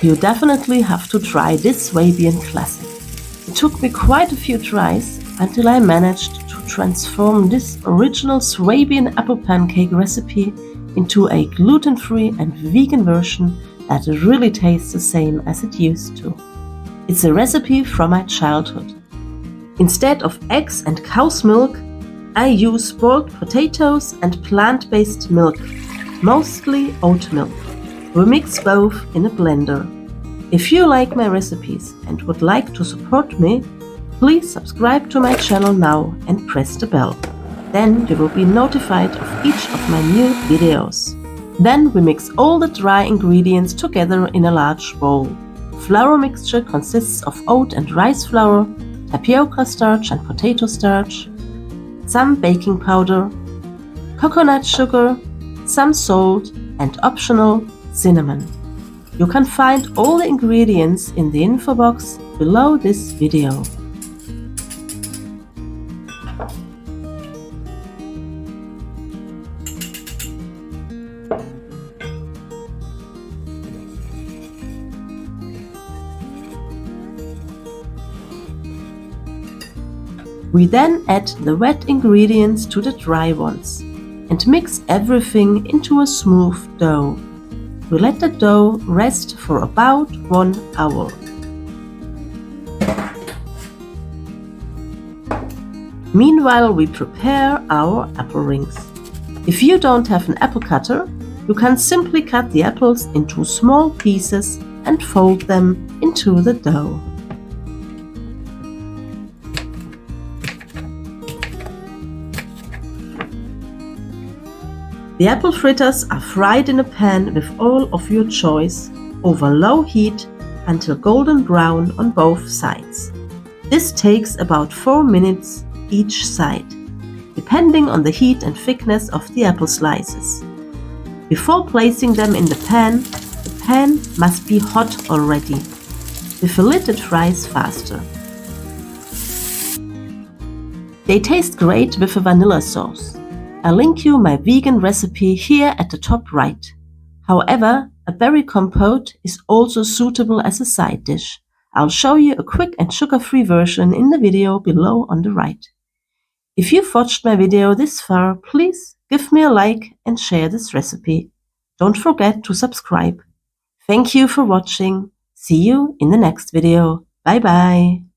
You definitely have to try this Swabian classic. It took me quite a few tries until I managed to transform this original Swabian apple pancake recipe into a gluten-free and vegan version that really tastes the same as it used to. It's a recipe from my childhood. Instead of eggs and cow's milk, I use boiled potatoes and plant-based milk, mostly oat milk. We mix both in a blender. If you like my recipes and would like to support me, please subscribe to my channel now and press the bell. Then you will be notified of each of my new videos. Then we mix all the dry ingredients together in a large bowl. Flour mixture consists of oat and rice flour, tapioca starch and potato starch, some baking powder, coconut sugar, some salt, and optional cinnamon. You can find all the ingredients in the info box below this video. We then add the wet ingredients to the dry ones and mix everything into a smooth dough. We let the dough rest for about 1 hour. Meanwhile, we prepare our apple rings. If you don't have an apple cutter, you can simply cut the apples into small pieces and fold them into the dough. The apple fritters are fried in a pan with oil of your choice over low heat until golden brown on both sides. This takes about 4 minutes each side, depending on the heat and thickness of the apple slices. Before placing them in the pan must be hot already. With a lid it fries faster. They taste great with a vanilla sauce. I'll link you my vegan recipe here at the top right. However, a berry compote is also suitable as a side dish. I'll show you a quick and sugar-free version in the video below on the right. If you've watched my video this far, please give me a like and share this recipe. Don't forget to subscribe. Thank you for watching. See you in the next video. Bye bye.